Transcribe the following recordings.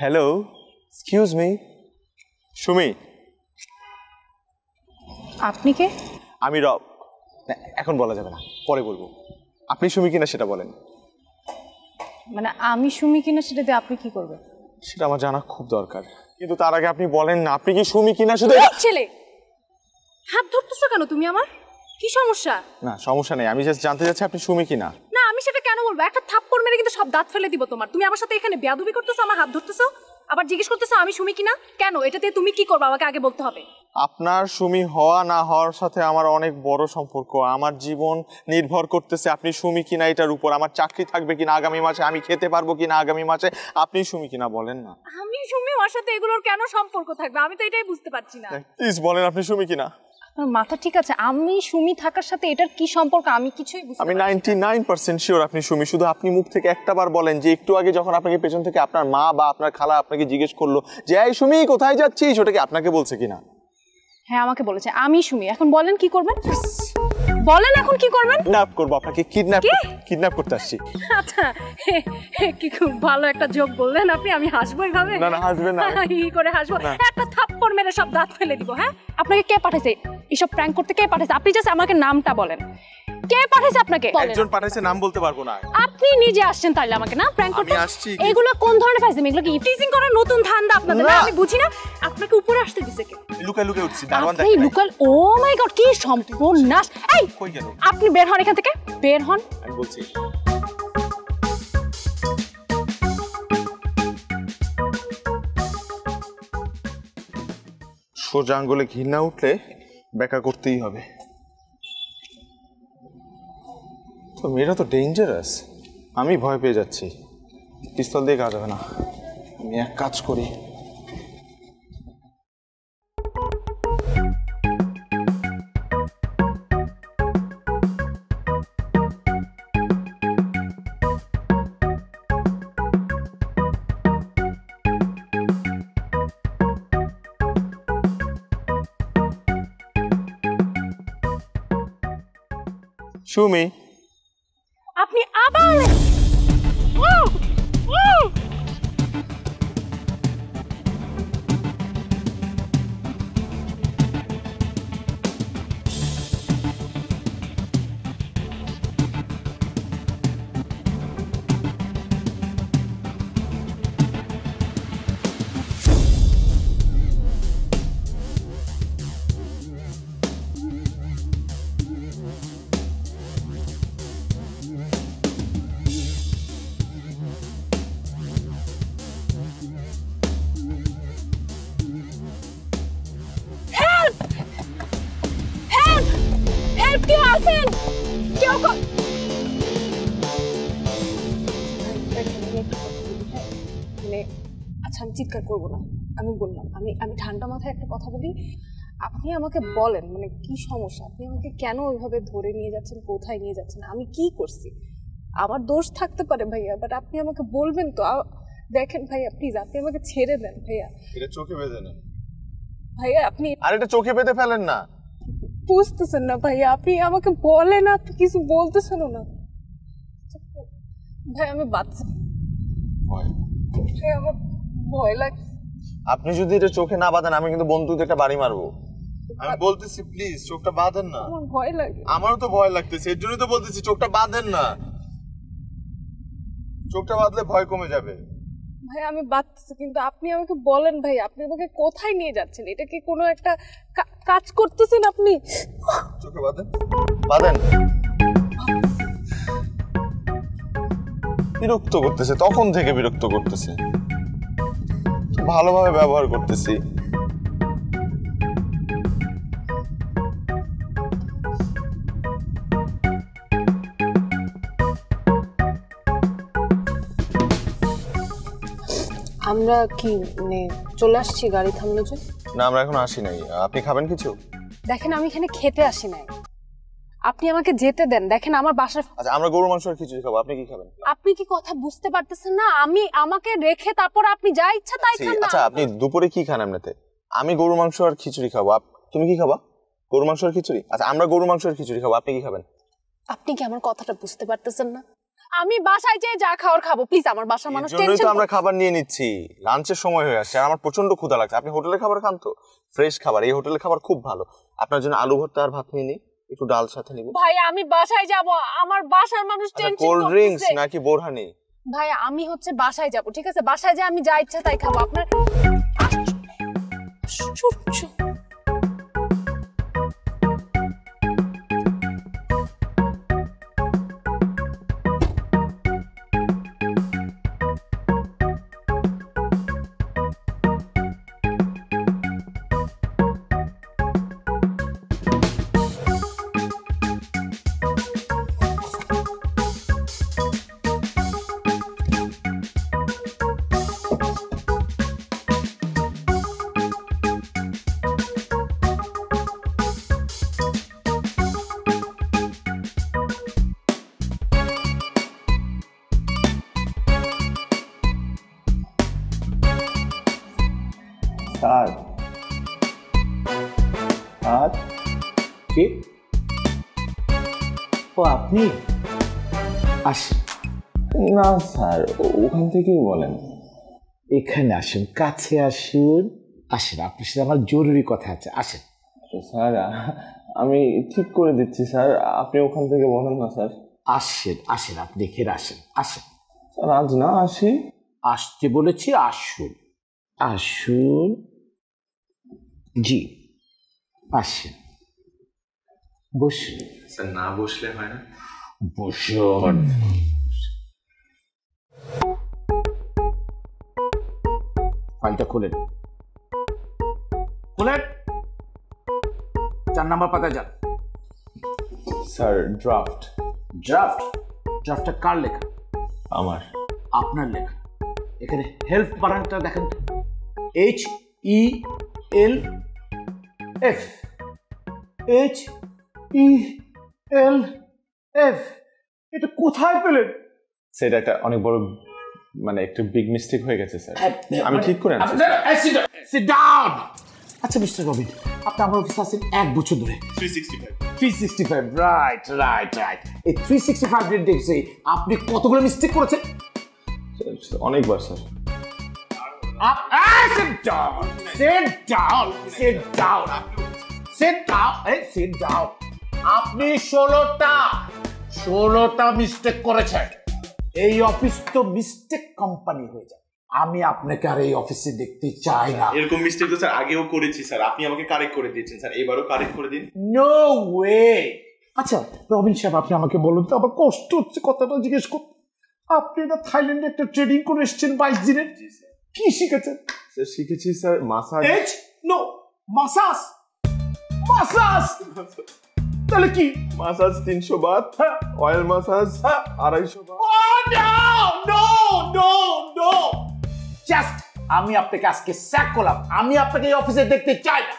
Hello, excuse me. Sumi. আপনি কে? আমি রব। এখন বলা যাবে না, পরে বলবো। আপনি সুমি কিনা সেটা বলেন। মানে আমি সুমি কিনা সেটা দিয়ে আপনি কি করবেন? সেটা আমার জানা খুব দরকার, কিন্তু তার আগে আপনি বলেন না আপনি কি সুমি কিনা। শুধু ছেলে, হাত ধরতেছো কেন তুমি আমার? কি সমস্যা? না, সমস্যা নেই, আমি জাস্ট জানতে চাচ্ছি আপনি সুমি কিনা। না, আমি সেটা কেন বলবো? একটা থাপ্পড় মেরে কিন্তু সব দাঁত ফেলে দিব তোমার। তুমি আমার সাথে এখানে বেয়াদবি করতেছো, আমার হাত ধরতেছো, আবার জিজ্ঞেস করতেছো আমি সুমি কিনা। কেন? এটাতে তুমি কি করবে আমাকে আগে বলতে হবে। আপনার সুমি হওয়া না হওয়ার সাথে আমার অনেক বড় সম্পর্ক। আমার জীবন নির্ভর করতেছে আপনি সুমি কিনা এটার উপর। আমার চাকরি থাকবে কিনা আগামী মাসে, আমি খেতে পারবো কিনা আগামী মাসে, আপনি সুমি কিনা বলেন না। আমি সুমি, ওর সাথে এগুলোর কেন সম্পর্ক থাকবে? আমি তো এটাই বুঝতে পারছি না। প্লিজ বলেন আপনি সুমি কিনা। আপনার মাথা ঠিক আছে? আমি সুমি থাকার সাথে এটার কি সম্পর্ক আমি কিছুই বুঝতে আমি পারছি না। 99% শিওর আপনি সুমি। শুধু আপনি মুখ থেকে একটা বার বলেন যে একটু আগে যখন আপনাকে পেছন থেকে আপনার মা বা আপনার খালা আপনাকে জিজ্ঞেস করলো যে এই সুমি কোথায় যাচ্ছিস, ওটা কি আপনাকে বলছে কিনা? হ্যাঁ, আমাকে বলেছে আমি সুমি। এখন বলেন কি করবেন? বলেন এখন কি করবেন? কিডন্যাপ করবো আপনাকে। কিডন্যাপ করতে আসছি। আচ্ছা, কি খুব ভালো একটা জোক বললেন আপনি। আমি হাসবো এইভাবে? না না, হাসবেন না। কি করে হাসবো? একটা থাপ্পড় মেরে সব দাঁত ফেলে দিব। হ্যাঁ, আপনাকে কে পাঠাইছে এসব প্র্যাঙ্ক করতে? কে পাঠাইছে? আপনি জাস্ট আমাকে নামটা বলেন। কে পাঠাইছে আপনাকে? একজন পাঠাইছে, নাম বলতে পারবো না। আপনি নিজে আসছেন তাইলে আমাকে না প্র্যাঙ্ক করতে? আমি আসছি। এগুলো কোন ধরনের ফাইজলামি? এগুলো কি টিজিং করার নতুন ধান্দা আপনাদের? না, আমি বুঝি না। আপনাকে উপরে আসতে দিছে কে? লুকায় লুকায় উঠছি, দারোয়ান আপনি লুকাল? ও মাই গড, কি সর্বনাশ! এই কই গেল? আপনি বের হন এখান থেকে, বের হন। আমি বলছি। সোজা আঙ্গুলে ঘি না উঠলে ব্যাকা করতেই হবে। তো মেয়েরা তো ডেঞ্জারাস, আমি ভয় পেয়ে যাচ্ছি। পিস্তল দিয়ে কাজ হবে না, আমি এক কাজ করি। সুমি, আপনি আবার হেল্প! কেউ আছেন? কেউ মানে আচ্ছা, আমি চিৎকার করবো না, আমি বললাম আমি ঠান্ডা মাথায় একটা কথা বলি। আপনি আমাকে বলেন মানে কি সমস্যা? আপনি আমাকে কেন ওইভাবে ধরে নিয়ে যাচ্ছেন? কোথায় নিয়ে যাচ্ছেন? আমি কি করছি? আমার দোষ থাকতে পারে ভাইয়া, বাট আপনি আমাকে বলবেন তো। দেখেন ভাইয়া, প্লিজ আপনি আমাকে ছেড়ে দেন ভাইয়া। এটা চোখে বেঁধে না ভাইয়া আপনি আর এটা চোখে বেঁধে ফেলেন না। বুঝতেছেন না ভাইয়া, আপনি আমাকে বলেন, আপনি কিছু বলতেছেন না। ভাই আমি বাচ্চা, ভাই আমার ভয় লাগছে। আপনি যদি এটা চোখে না বাঁধেন আমি কিন্তু বন্দুক দিয়ে একটা বাড়ি মারবো। আমি বলতেছি প্লিজ চোখটা বাঁধেন না। আমার ভয় লাগে। আমারও তো ভয় লাগতেছে, এর জন্যই তো বলতেছি চোখটা বাঁধেন না। চোখটা বাঁধলে ভয় কমে যাবে। ভাই আমি বাচ্চা, কিন্তু আপনি আমাকে বলেন ভাই, আপনি আমাকে কোথায় নিয়ে যাচ্ছেন? এটা কি কোনো একটা কাজ করতেছেন আপনি? চোখে বাঁধেন, বাঁধেন। বিরক্ত করতেছে, তখন থেকে বিরক্ত করতেছে। ভালোভাবে ব্যবহার করতেছি। আমরা কি মানে চলে আসছি? গাড়ি থামলো যে? না, আমরা এখন আসি নাই। আপনি খাবেন কিছু? দেখেন আমি এখানে খেতে আসি নাই, আপনি আমাকে যেতে দেন। দেখেন আমার বাসার। আচ্ছা, আমরা গরু মাংস আর খিচুড়ি খাবো, আপনি কি খাবেন? আপনি কি কথা বুঝতে পারতেছেন না? আমাকে রেখে তারপর আপনি যা ইচ্ছা তাই খান না। আচ্ছা, আপনি দুপুরে কি খান এমনিতে? আমি গরু মাংস আর খিচুড়ি খাবো, তুমি কি খাবা? গরু মাংস আর খিচুড়ি। আচ্ছা, আমরা গরু মাংস আর খিচুড়ি খাবো, আপনি কি খাবেন? আপনি কি আমার কথাটা বুঝতে পারতেছেন না? আমি বাসায় যেয়ে যা খাওয়ার খাবো, প্লিজ। আমার বাসার মানুষ জন্যই তো টেনশন আমরা খাবার নিয়ে নিচ্ছি, লাঞ্চের সময় হয়ে আসছে আর আমার প্রচন্ড ক্ষুধা লাগছে। আপনি হোটেলের খাবার খান তো, ফ্রেশ খাবার, এই হোটেলের খাবার খুব ভালো। আপনার জন্য আলু ভর্তা আর ভাত নিয়ে নিই, একটু ডাল সাথে নিব। ভাই আমি বাসায় যাব, আমার বাসার মানুষ টেনশন কোল্ড ড্রিঙ্কস করতেছে। নাকি বোরহানি? ভাই আমি হচ্ছে বাসায় যাব, ঠিক আছে? বাসায় যে আমি যা ইচ্ছা তাই খাবো। আপনার স্যার আর কে? ও আপনি আসেন। না স্যার, ওখান থেকেই বলেন। এখানে আসুন, কাছে আসুন। আসেন, আপনার সাথে আমার জরুরি কথা আছে, আসেন। স্যার আমি ঠিক করে দিচ্ছি স্যার, আপনি ওখান থেকে বলেন না স্যার। আসেন আসেন, আপনি এখানে আসেন, আসেন। স্যার আজ না আসি? আসতে বলেছি, আসুন আসুন। জি আসেন, বসুন। স্যার না বসলে হয় না? বসুন। ফাইলটা খোলেন, খোলেন। 4 নাম্বার পাতায় যান। Sir draft. ড্রাফট? ড্রাফটটা কার লেখা? আমার। আপনার লেখা। এখানে হেল্প বানানটা দেখেন, HELF, HELF। এটা কোথায় পেলেন? সেটা একটা অনেক বড়, মানে একটু বিগ মিস্টেক হয়ে গেছে স্যার, আমি ঠিক করে আনছি। Sit down. আচ্ছা মিস্টার রবিন, আপনি আমার অফিসে আছেন 1 বছর ধরে। 365, রাইট রাইট রাইট। এই 365 দিন দেখছি আপনি কতগুলো মিস্টেক করেছেন? অনেকবার sir. Sit down, sit down, sit down, sit down, sit down. আপনি 16টা মিস্টেক করেছেন। এই অফিস তো মিস্টেক কোম্পানি হয়ে যায়। আমি আপনাকে আর এই অফিসে দেখতে চাই না। এরকম মিস্টেক তো স্যার আগেও করেছি স্যার, আপনি আমাকে কারেক্ট করে দিয়েছেন স্যার, এবারও কারেক্ট করে দিন। No way. আচ্ছা রবিন সাহেব, আপনি আমাকে বলুন তো, আমার কষ্ট হচ্ছে কথাটা জিজ্ঞেস করতে। আপনি না থাইল্যান্ডে একটা ট্রেনিং করে এসেছেন 22 দিনের, কি শিখেছেন? স্যার শিখেছি sir massage. No, massage. Massage তাহলে কি? Massage 300 Baat, oil massage 250 Baat. No, just আমি আপনাকে আজকে স্যাক করলাম। আমি আপনাকে এই অফিসে দেখতে চাই না।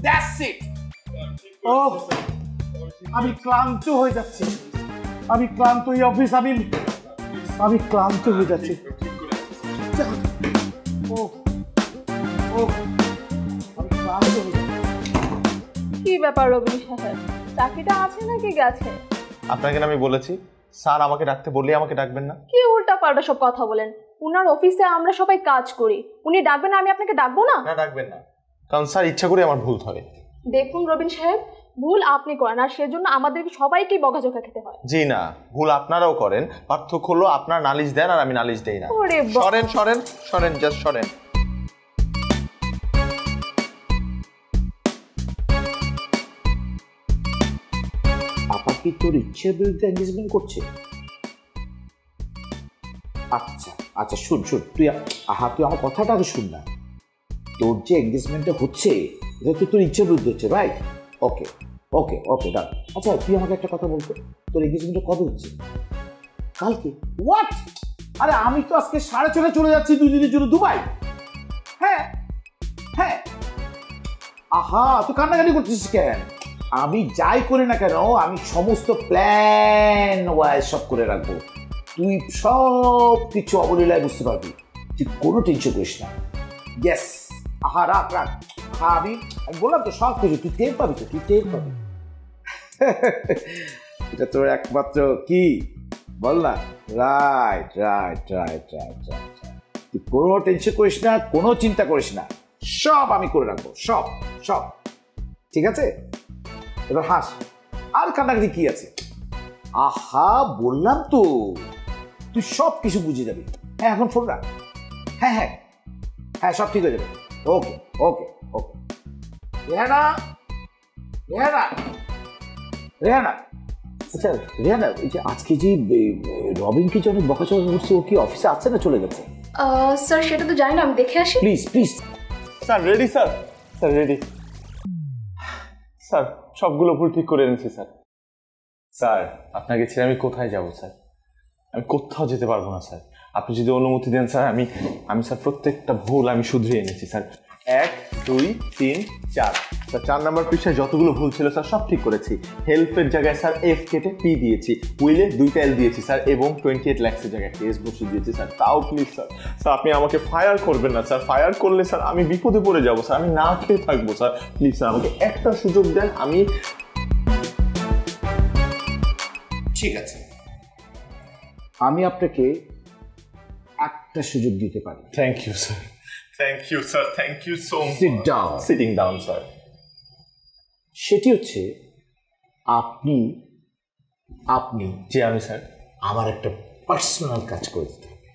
That's it. আমি ক্লান্ত হয়ে যাচ্ছি, আমি ক্লান্ত। এই অফিস আমি ক্লান্ত হয়ে যাচ্ছি। আমি ক্লান্ত হয়ে যাচ্ছি। কি ব্যাপার রবিন সাহেব, চাকরিটা আছে নাকি গেছে? আপনাকে আমি বলেছি স্যার আমাকে ডাকতে বললেই আমাকে ডাকবেন না। কি উল্টা পাল্টা সব কথা বলেন? উনার অফিসে আমরা সবাই কাজ করি, উনি ডাকবেন, আমি আপনাকে ডাকবো না? না ডাকবেন না, কারণ স্যার ইচ্ছা করে আমার ভুল ধরে। দেখুন রবিন সাহেব, ভুল আপনি করেন আর সেজন্য আমাদেরকে সবাইকেই বকাঝকা খেতে হয়। জি না, ভুল আপনারাও করেন, পার্থক্য হলো আপনার নালিশ দেন আর আমি নালিশ দেই না। ওরে বাবা। সরেন সরেন সরেন, জাস্ট সরেন। আপা কি তোর ইচ্ছের বিরুদ্ধে এঙ্গেজমেন্ট করছে? আচ্ছা আচ্ছা, শুন তুই আমার কথাটা আগে শুন না। তোর যে এঙ্গেজমেন্টটা হচ্ছে এটা তো তোর ইচ্ছের বিরুদ্ধে হচ্ছে, রাইট? ওকে ওকে ওকে, ডান। আচ্ছা তুই আমাকে একটা কথা বলতো, তোর এঙ্গেজমেন্টটা কবে হচ্ছে? কালকে? হোয়াট? আরে আমি তো আজকে 6:30 চলে যাচ্ছি 2 দিনের জন্য দুবাই। হ্যাঁ হ্যাঁ। আহা, তুই কান্নাকাটি করছিস কেন? আমি যাই করি না কেন, আমি সমস্ত প্ল্যান ওয়াইজ সব করে রাখবো। তুই সব কিছু অবলীলায় বুঝতে পারবি, তুই কোনো টেনশন করিস না। ইয়েস। আহা রাখ রাখ। হ্যাঁ আমি বললাম তো সব কিছু তুই টের পাবি, তো তুই টের পাবি। এটা তোর একমাত্র কি বল না। Right right right right right. তুই কোনো টেনশন করিস না, কোনো চিন্তা করিস না, সব আমি করে রাখবো, সব সব ঠিক আছে। এবার হাস, আর কান্নাকাটি কি আছে? আহা বললাম তো, তুই সব কিছু বুঝে যাবি। হ্যাঁ এখন ফোন রাখ। হ্যাঁ হ্যাঁ হ্যাঁ সব ঠিক হয়ে যাবে। ওকে ওকে ওকে। রেহানা, রেহানা, রেহানা। আচ্ছা রেহানা, এই যে আজকে যে রবিনকে যে অনেক বকাচকা করছে, ও কি অফিসে আছে না চলে গেছে? স্যার সেটা তো জানি না, আমি দেখে আসি। Please please. Sir ready sir, sir ready sir, সবগুলো ভুল ঠিক করে এনেছি স্যার। স্যার আপনাকে ছেড়ে আমি কোথায় যাব স্যার? আমি কোথাও যেতে পারবো না স্যার। আপনি যদি অনুমতি দেন স্যার, আমি স্যার প্রত্যেকটা ভুল আমি শুধরিয়ে এনেছি স্যার। 1 2 3 4 স্যার, 4 নম্বর পৃষ্ঠায় যতগুলো ভুল ছিল স্যার সব ঠিক করেছি। হেল্পের জায়গায় স্যার এফ কেটে পি দিয়েছি, উইলে 2টা এল দিয়েছি স্যার, এবং 28 লাখের জায়গায় এস বসিয়ে দিয়েছি স্যার। তাও প্লিজ স্যার, স্যার আপনি আমাকে ফায়ার করবেন না স্যার। ফায়ার করলে স্যার আমি বিপদে পড়ে যাবো স্যার, আমি না খেয়ে থাকবো স্যার। প্লিজ স্যার আমাকে একটা সুযোগ দেন। আমি ঠিক আছে, আমি আপনাকে একটা সুযোগ দিতে পারি। Thank you sir, thank you sir, thank you so much. Sit down. Sitting down sir. সেটি হচ্ছে আপনি আপনি জি আমি স্যার। আমার একটা পার্সোনাল কাজ করে দিতে হবে,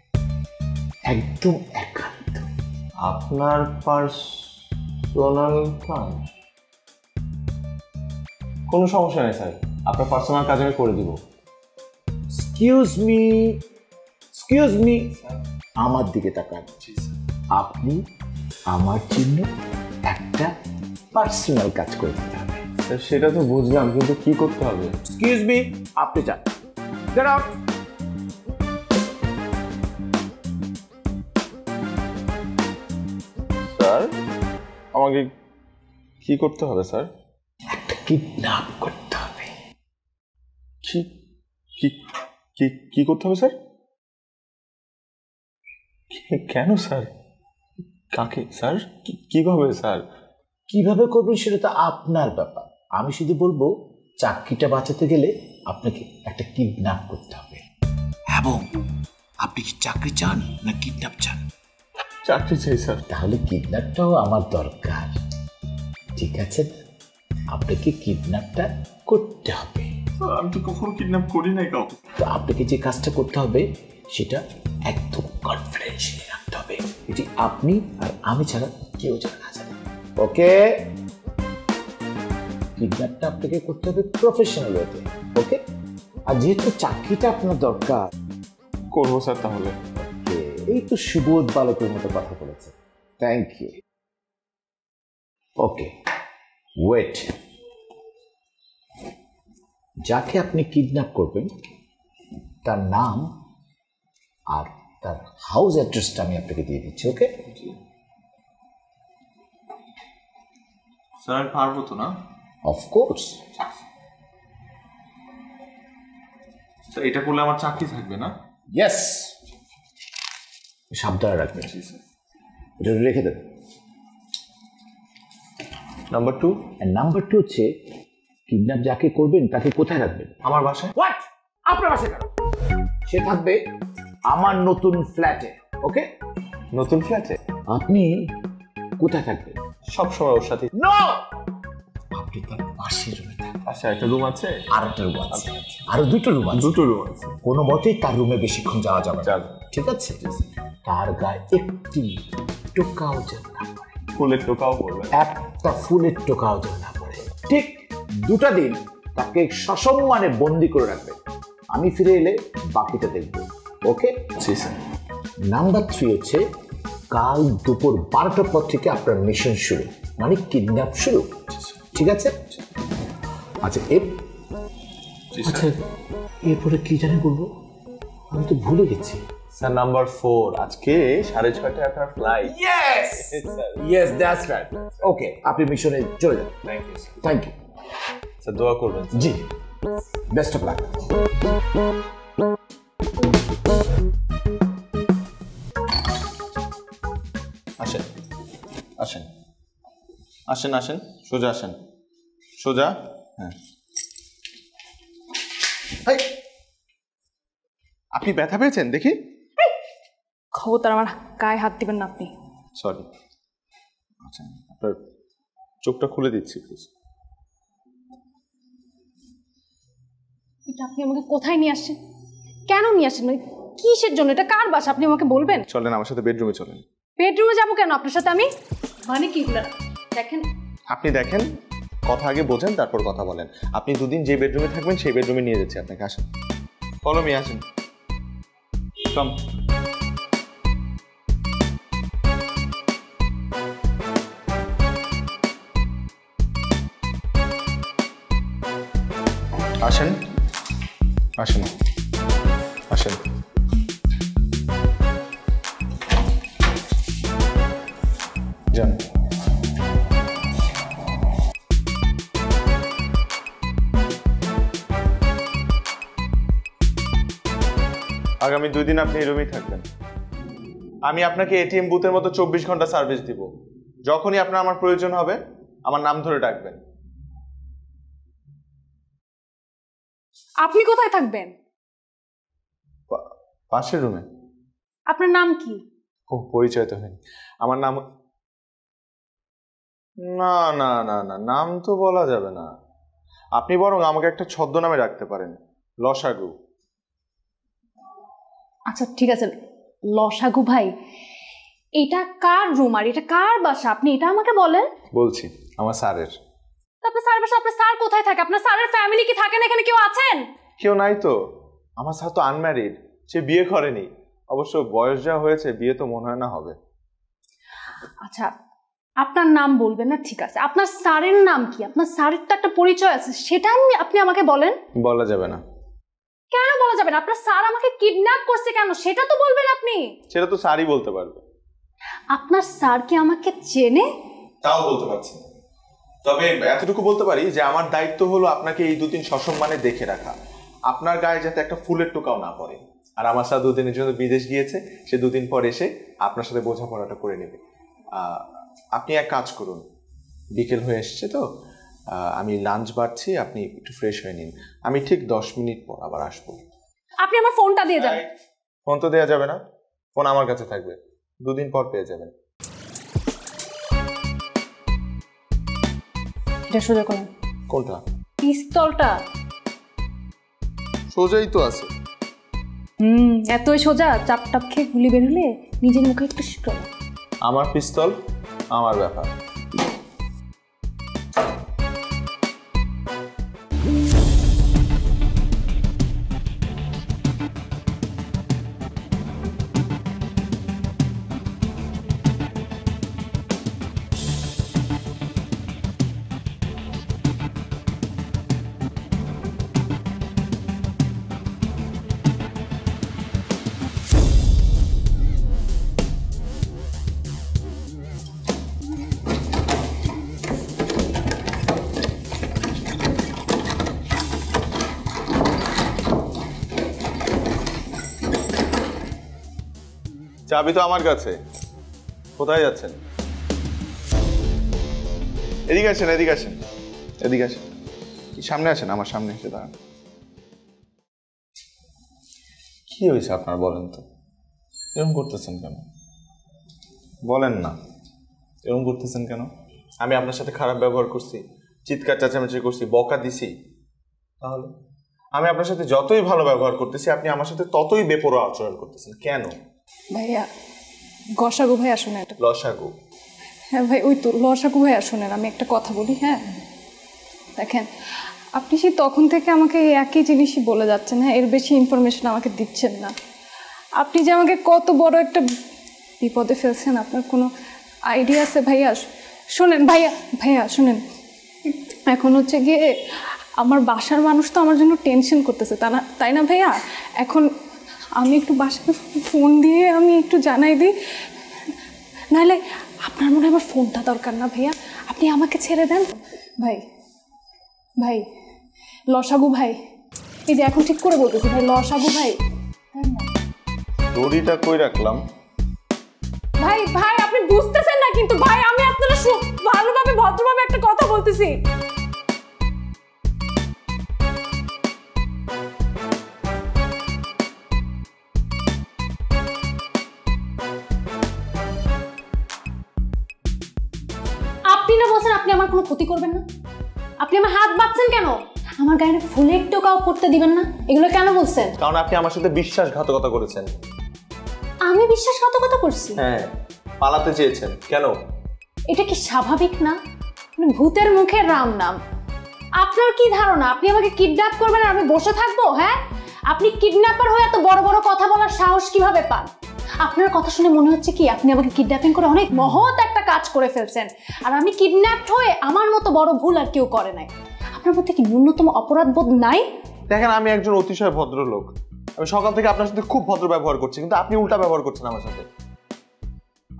একদম একান্ত। আপনার পার্সোনাল কাজ? কোনো সমস্যা নেই স্যার, আপনার পার্সোনাল কাজ আমি করে দিব। এক্সকিউজ মি, এক্সকিউজ মি, আমার দিকে তাকান। আপনি আমার জন্য একটা পার্সোনাল কাজ করে দিতে হবে। স্যার সেটা তো বুঝলাম, কিন্তু কি করতে হবে? এক্সকিউজ মি, আপনি যান। Get out. স্যার আমাকে কি করতে হবে স্যার? একটা কিডন্যাপ করতে হবে। কি কি কি কি করতে হবে স্যার? কেন স্যার? কাকে স্যার? কিভাবে স্যার? কিভাবে করবেন সেটা তো আপনার ব্যাপার। আমি শুধু বলবো চাকরিটা বাঁচাতে গেলে আপনাকে একটা কিডন্যাপ করতে হবে। এবং আপনি কি চাকরি চান না কিডন্যাপ চান? চাকরি চাই স্যার। তাহলে কিডন্যাপটাও আমার দরকার, ঠিক আছে না? আপনাকে কিডন্যাপটা করতে হবে। আমি তো কখনো কিডন্যাপ করি নাই কাউকে। তো আপনাকে যে কাজটা করতে হবে সেটা একদম কনফিডেন্সিয়ালি রাখতে হবে, এটি আপনি আর আমি ছাড়া কেউ যেন না জানে। ওকে? কিডন্যাপটা আপনাকে করতে হবে প্রফেশনাল ওয়েতে। ওকে? আর যেহেতু চাকরিটা আপনার দরকার, করবো স্যার তাহলে। এই তো সুবোধ বালকের মতো কথা বলেছে। Thank you. ওকে ওয়েট, যাকে আপনি কিডন্যাপ করবেন তার নাম আর তার হাউস অ্যাড্রেসটা আমি আপনাকে দিয়ে দিচ্ছি। ওকে? স্যার আমি পারবো তো না? অফকোর্স। স্যার এটা করলে আমার চাকরি থাকবে না? ইয়েস, সাবধানে রাখবেন। এটা রেখে দেন। নাম্বার 2? নাম্বার 2 হচ্ছে কিডন্যাপ যাকে করবেন তাকে কোথায় রাখবেন? আমার বাসায়। হোয়াট? আপনার বাসায় কেন? সে থাকবে আমার নতুন ফ্ল্যাটে। ওকে? নতুন ফ্ল্যাটে? আপনি কোথায় থাকবেন? সব সময় ওর সাথে। নো, আপনি তার পাশের রুমে থাকবেন। আচ্ছা একটা রুম আছে? আর একটা রুম আছে, আরো 2টো রুম আছে। 2টো রুম আছে। কোনো মতেই তার রুমে বেশিক্ষণ যাওয়া যাবে না, যাবে। ঠিক আছে? তার গায়ে একটি টোকাও যেন না পড়ে, ফুলের টোকাও করবেন? একটা ফুলের টোকাও যেন না পড়ে। ঠিক 2টা দিন তাকে সসম্মানে বন্দি করে রাখবেন। আমি ফিরে এলে বাকিটা দেখব। ওকে? জি স্যার। নাম্বার 3 হচ্ছে কাল দুপুর 12টার পর থেকে আপনার মিশন শুরু, মানে কিডন্যাপ শুরু, ঠিক আছে? আচ্ছা আচ্ছা এরপরে কি জানি বলবো, আমি তো ভুলে গেছি। স্যার নাম্বার 4, আজকে 6:30টায় আপনার flight. Yes yes, that's right. Okay, আপনি মিশনে চলে যান। Thank you sir. Thank you sir দোয়া করবেন। জি, বেস্ট অফ লাক। আসেন আসেন আসেন আসেন, সোজা আসেন, সোজা। হ্যাঁ আপনি ব্যথা পেয়েছেন দেখি? খবরদার আমার গায়ে হাত দিবেন না আপনি। সরি। আচ্ছা, আপনার চোখটা খুলে দিচ্ছি প্লিজ। এটা আপনি আমাকে কোথায় নিয়ে আসছেন? কেন নিয়ে আসছেন? কিসের জন্য? এটা কার বাসা আপনি আমাকে বলবেন? চলেন আমার সাথে বেডরুমে চলেন। বেডরুমে যাবো কেন আপনার সাথে আমি? মানে কি এগুলো? দেখেন, আপনি দেখেন, কথা আগে বোঝেন তারপর কথা বলেন। আপনি দুদিন যে বেডরুমে থাকবেন সেই বেডরুমে নিয়ে যাচ্ছি আপনাকে। আসেন, ফলো মি, আসেন। কাম। আসেন আসেন আসেন। যান। আগামী 2 দিন আপনি এই রুমেই থাকবেন। আমি আপনাকে এটিএম বুথের মতো 24 ঘন্টা সার্ভিস দিব। যখনই আপনার আমার প্রয়োজন হবে আমার নাম ধরে ডাকবেন। আপনি কোথায় থাকবেন? পাশের রুমে। আপনার নাম কি? ও, পরিচয় তো হয়নি। আমার নাম, না না না না, নাম তো বলা যাবে না। আপনি বরং আমাকে একটা ছদ্মনামে রাখতে পারেন, লসাগু। আচ্ছা ঠিক আছে, লসাগু ভাই, এটা কার রুম আর এটা কার বাসা আপনি এটা আমাকে বলেন। বলছি, আমার স্যারের। আপনার স্যার বাসা, আপনার স্যার কোথায় থাকে? আপনার স্যারের ফ্যামিলি কি থাকেন এখানে? কেউ আছেন? কেউ নাই তো। আমার স্যার তো আনম্যারিড, সে বিয়ে করেনি। অবশ্য বয়স যা হয়েছে বিয়ে তো মনে হয় না হবে। আচ্ছা, আপনার নাম বলবেন না ঠিক আছে, আপনার স্যারের নাম কি? আপনার স্যারের তো একটা পরিচয় আছে, সেটা আপনি আমাকে বলেন। বলা যাবে না। কেন বলা যাবে না? আপনার স্যার আমাকে কিডন্যাপ করছে কেন সেটা তো বলবেন আপনি। সেটা তো স্যারই বলতে পারবে। আপনার স্যার কি আমাকে চেনে? তাও বলতে পারছি না, তবে এতটুকু বলতে পারি যে আমার দায়িত্ব হলো আপনাকে এই 2 দিন সসম্মানে দেখে রাখা, আপনার গায়ে যাতে একটা ফুলের টোকাও না পড়ে। আর আমার সাথে 2 দিনের জন্য বিদেশ গিয়েছে, সে 2 দিন পর এসে আপনার সাথে বোঝাপড়াটা করে নেবে। আপনি এক কাজ করুন, বিকেল হয়ে এসছে তো, আমি লাঞ্চ বাড়ছি, আপনি একটু ফ্রেশ হয়ে নিন। আমি ঠিক 10 মিনিট পর আবার আসবো। আপনি আমার ফোনটা দিয়ে যান। ফোন তো দেওয়া যাবে না, ফোন আমার কাছে থাকবে, 2 দিন পর পেয়ে যাবেন। এটা সোজা করেন। কোনটা? পিস্তলটা। সোজাই তো আছে। এতই সোজা, চাপ টাপ খেয়ে গুলি বের হলে নিজের মুখে একটু শিখল। আমার পিস্তল, আমার ব্যাপার। চাবি তো আমার কাছে, কোথায় যাচ্ছেন? এদিকে আসেন, এদিকে আসেন, এদিকে আসেন, সামনে আসেন, আমার সামনে এসে দাঁড়ান। কি হয়েছে আপনার বলেন তো? এরকম করতেছেন কেন? বলেন না, এরকম করতেছেন কেন? আমি আপনার সাথে খারাপ ব্যবহার করছি, চিৎকার চেঁচামেচি করছি, বকা দিছি? তাহলে আমি আপনার সাথে যতই ভালো ব্যবহার করতেছি আপনি আমার সাথে ততই বেপরোয়া আচরণ করতেছেন কেন? ভাইয়া, গসাগু ভাইয়া শোনেন। লসাগু? হ্যাঁ ভাই, ওই তো লসাগু ভাইয়া শোনেন, আমি একটা কথা বলি। হ্যাঁ দেখেন, আপনি সেই তখন থেকে আমাকে এই একই জিনিসই বলে যাচ্ছেন, হ্যাঁ, এর বেশি ইনফরমেশন আমাকে দিচ্ছেন না। আপনি যে আমাকে কত বড় একটা বিপদে ফেলছেন আপনার কোনো আইডিয়া আছে? ভাইয়া শোনেন, ভাইয়া ভাইয়া শোনেন, এখন হচ্ছে গিয়ে আমার বাসার মানুষ তো আমার জন্য টেনশন করতেছে, তাই না ভাইয়া? এখন আমি একটু বাসাকে ফোন দিয়ে আমি একটু জানাই দিই, নাহলে আপনার মনে হয় আমার ফোনটা দরকার না ভাইয়া, আপনি আমাকে ছেড়ে দেন। ভাই ভাই, লসাগু ভাই, এই যে এখন ঠিক করে বলতেছি ভাই, লসাগু ভাই। দড়িটা কই রাখলাম? ভাই ভাই, আপনি বুঝতেছেন না কিন্তু ভাই, আমি আপনারা ভালোভাবে ভদ্রভাবে একটা কথা বলতেছি। কোনো ক্ষতি করবেন না? আপনি আমার হাত বাঁধছেন কেন? আমার গায়ে ফুলের টোকাও পড়তে দিবেন না, এগুলো কেন বলছেন? কারণ আপনি আমার সাথে বিশ্বাসঘাতকতা করেছেন। আমি বিশ্বাসঘাতকতা করছি? হ্যাঁ, পালাতে চেয়েছেন কেন? এটা কি স্বাভাবিক না? ভূতের মুখে রাম নাম। আপনার কি ধারণা আপনি আমাকে কিডন্যাপ করবেন আর আমি বসে থাকবো? হ্যাঁ, আপনি কিডন্যাপার হয়ে এত বড় বড় কথা বলার সাহস কিভাবে পান? আপনার কথা শুনে মনে হচ্ছে কি আপনি আমাকে কিডন্যাপিং করে অনেক মহৎ একটা কাজ করে ফেলছেন, আর আমি কিডন্যাপড হয়ে আমার মতো বড় ভুল আর কেউ করে নাই। আপনার মধ্যে কি ন্যূনতম অপরাধ বোধ নাই? দেখেন, আমি একজন অতিশয় ভদ্রলোক। আমি সকাল থেকে আপনার সাথে খুব ভদ্র ব্যবহার করছি, কিন্তু আপনি উল্টা ব্যবহার করছেন আমার সাথে।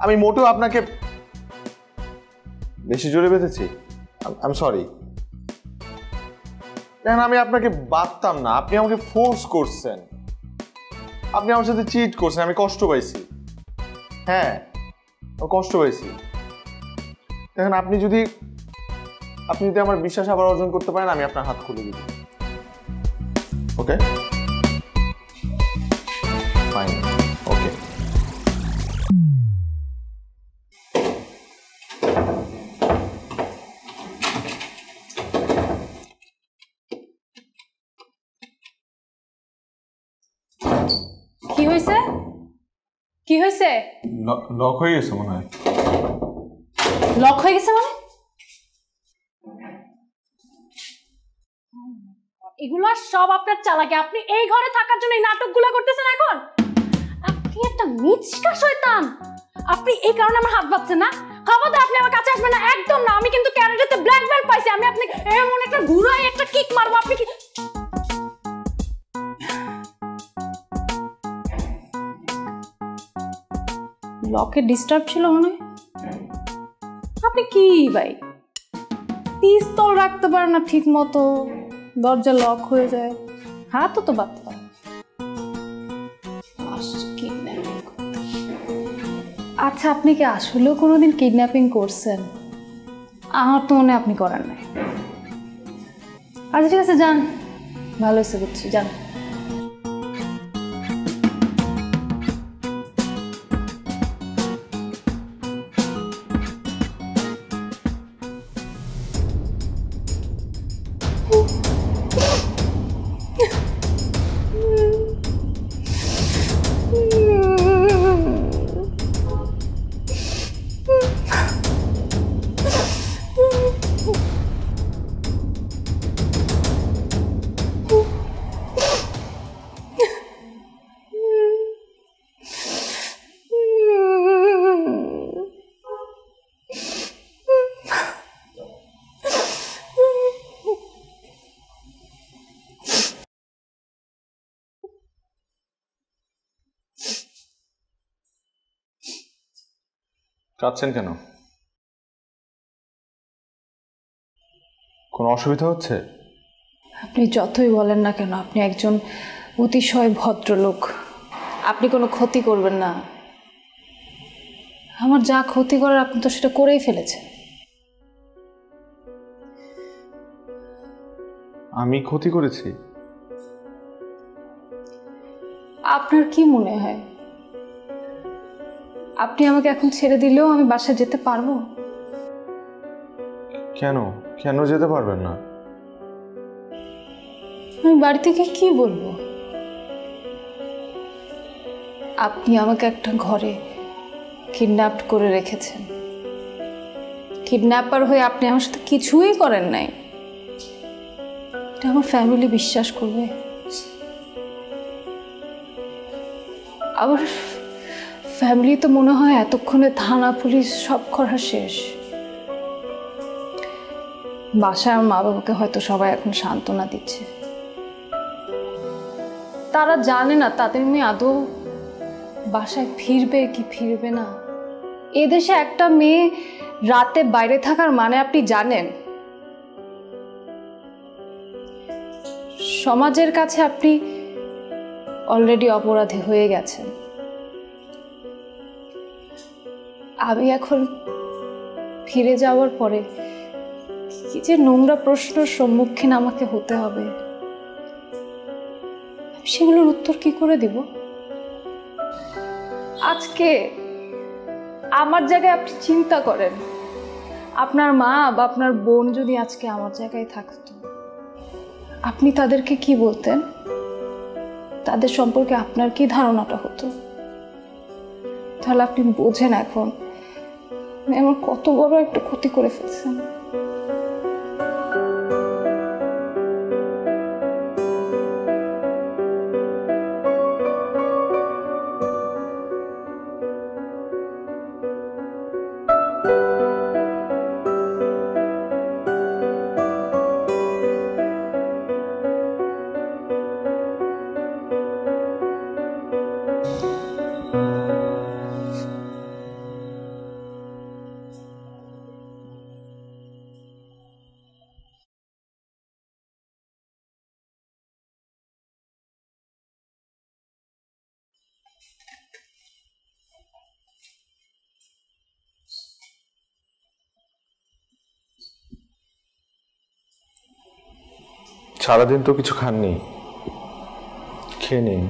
আমি মোটেও আপনাকে বেশি জোরে বেঁধেছি। আমি সরি। দেখেন, আমি আপনাকে বাঁধতাম না, আপনি আমাকে ফোর্স করছেন। আপনি আমার সাথে চিট করছেন, আমি কষ্ট পাইছি। হ্যাঁ, আমি কষ্ট পাইছি। দেখেন, আপনি যদি আমার বিশ্বাস আবার অর্জন করতে পারেন, আমি আপনার হাত খুলে দিব। ওকে, ফাইন, ওকে। কি হয়েছে? কি হয়েছে? লক হয়ে গেছে মনে হয়। লক হয়ে গেছে মানে? এগুলো সব আপনার চালাকি। আপনি এই ঘরে থাকার জন্য এই নাটকগুলো করতেছেন এখন? আপনি একটা মিচকা শয়তান। আপনি এই কারণে আমার হাত বাঁধছেন না? খবরদার আপনি আমার কাছে আসবেন না, একদম না। আমি কিন্তু ক্যানাডাতে ব্ল্যাক বেল্ট পাইছি। আমি আপনাকে এমন একটা ঘুরাই একটা কিক মারবো। আপনি কি লকে ডিস্টার্ব ছিল মনে হয়? আপনি কি ভাই পিস্তল রাখতে পারেন না ঠিক মতো, দরজা লক হয়ে যায়, হাতও তো বাঁধতে পারে। আচ্ছা, আপনি কি আসলেও কোনোদিন কিডন্যাপিং করছেন? আমার তো মনে হয় আপনি করার নাই। আচ্ছা ঠিক আছে, যান, ভালো হয়েছে বুঝছি, যান। কাঁদছেন কেন? কোনো অসুবিধা হচ্ছে? আপনি যতই বলেন না কেন, আপনি একজন অতিশয় ভদ্রলোক। আপনি কোনো ক্ষতি করবেন না। আমার যা ক্ষতি করার আপনি তো সেটা করেই ফেলেছেন। আমি ক্ষতি করেছি? আপনার কি মনে হয় আপনি আমাকে এখন ছেড়ে দিলেও আমি বাসায় যেতে পারবো? কেন কেন যেতে পারবেন না? আমি বাড়ি থেকে কি বলবো? আপনি আমাকে একটা ঘরে কিডন্যাপ করে রেখেছেন। কিডন্যাপার হয়ে আপনি আমার সাথে কিছুই করেন নাই। এটা আমার ফ্যামিলি বিশ্বাস করবে? আবার ফ্যামিলি তো মনে হয় এতক্ষণে থানা পুলিশ সব করা শেষ। বাসায় আমার মা বাবাকে হয়তো সবাই এখন সান্ত্বনা দিচ্ছে। তারা জানে না তাদের মেয়ে আদৌ বাসায় ফিরবে কি ফিরবে না। এদেশে একটা মেয়ে রাতে বাইরে থাকার মানে আপনি জানেন? সমাজের কাছে আপনি অলরেডি অপরাধী হয়ে গেছেন। আমি এখন ফিরে যাওয়ার পরে কি যে নোংরা প্রশ্নের সম্মুখীন আমাকে হতে হবে, সেগুলোর উত্তর কি করে দিব? আজকে আমার জায়গায় আপনি চিন্তা করেন, আপনার মা বা আপনার বোন যদি আজকে আমার জায়গায় থাকতো, আপনি তাদেরকে কি বলতেন? তাদের সম্পর্কে আপনার কি ধারণাটা হতো? তাহলে আপনি বোঝেন এখন আমার কত বড় একটা ক্ষতি করে ফেলছেন। সারাদিন তো কিছু খাননি, খেয়ে নিন।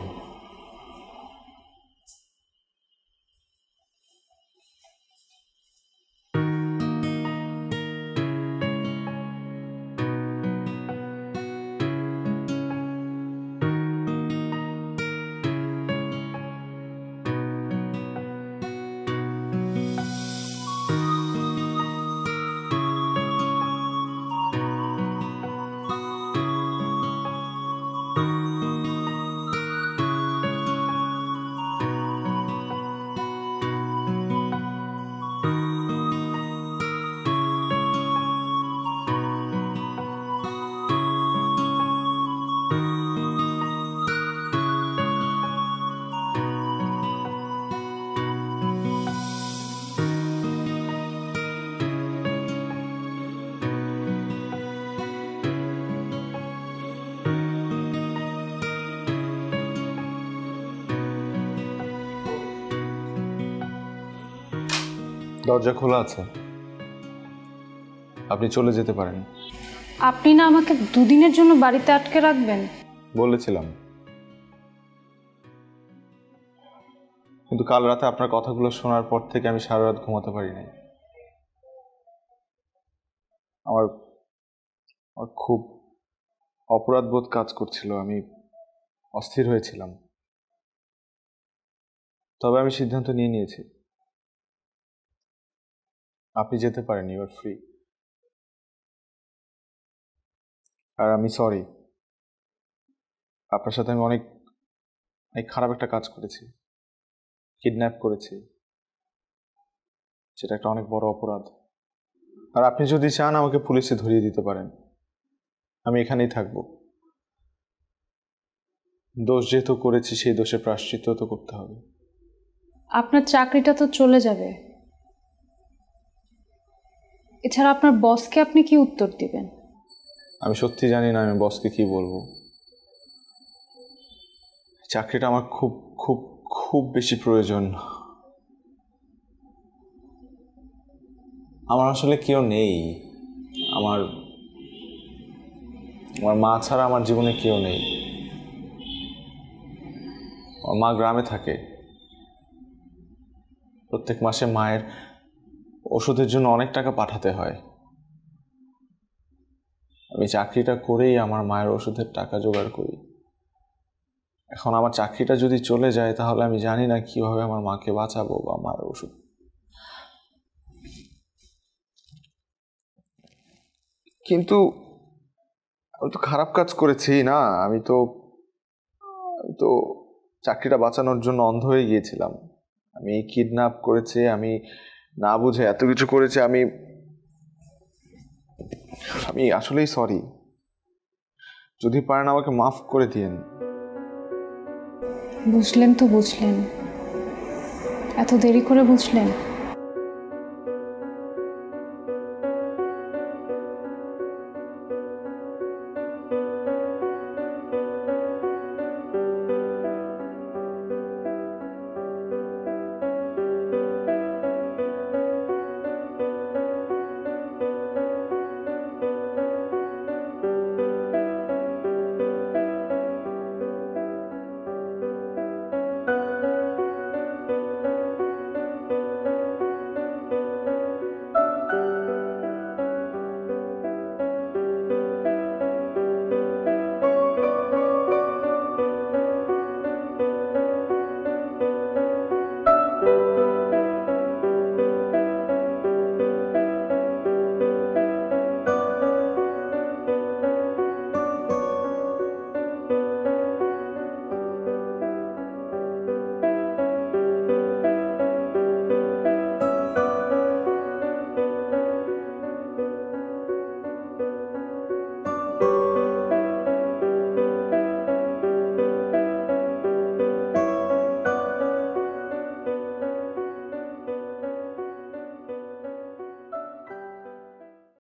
দরজা খোলা আছে, আপনি চলে যেতে পারেন। আপনি না আমাকে দুদিনের জন্য বাড়িতে আটকে রাখবেন? বলেছিলাম, কিন্তু কাল রাতে আপনার কথাগুলো শোনার পর থেকে আমি সারা রাত ঘুমাতে পারি নাই। আমার আমার খুব অপরাধবোধ কাজ করছিল, আমি অস্থির হয়েছিলাম। তবে আমি সিদ্ধান্ত নিয়ে নিয়েছি, আপনি যেতে পারেন, ইউ আর ফ্রি। আর আমি সরি, আপনার সাথে আমি অনেক অনেক খারাপ একটা কাজ করেছি, কিডন্যাপ করেছি, সেটা একটা অনেক বড় অপরাধ। আর আপনি যদি চান আমাকে পুলিশে ধরিয়ে দিতে পারেন, আমি এখানেই থাকবো। দোষ যেহেতু করেছি সেই দোষের প্রায়শ্চিত্ত তো করতে হবে। আপনার চাকরিটা তো চলে যাবে, এছাড়া আপনার বসকে আপনি কি উত্তর দিবেন? আমি সত্যি জানি না আমি বসকে কি বলবো। চাকরিটা আমার খুব খুব খুব বেশি প্রয়োজন। আমার আসলে কেউ নেই, আমার আমার মা ছাড়া আমার জীবনে কেউ নেই। আমার মা গ্রামে থাকে, প্রত্যেক মাসে মায়ের ওষুধের জন্য অনেক টাকা পাঠাতে হয়। আমি চাকরিটা করেই আমার মায়ের ওষুধের টাকা জোগাড় করি। এখন আমার চাকরিটা যদি চলে যায় তাহলে আমি জানি না কিভাবে আমার মাকে বাঁচাবো বা মায়ের ওষুধ। কিন্তু আমি তো খারাপ কাজ করেছি না, আমি তো চাকরিটা বাঁচানোর জন্য অন্ধ হয়ে গিয়েছিলাম। আমি কিডন্যাপ করেছি, আমি না বুঝে এত কিছু করেছি। আমি আসলেই সরি, যদি পারেন আমাকে মাফ করে দিন। বুঝলেন তো বুঝলেন, এত দেরি করে বুঝলেন?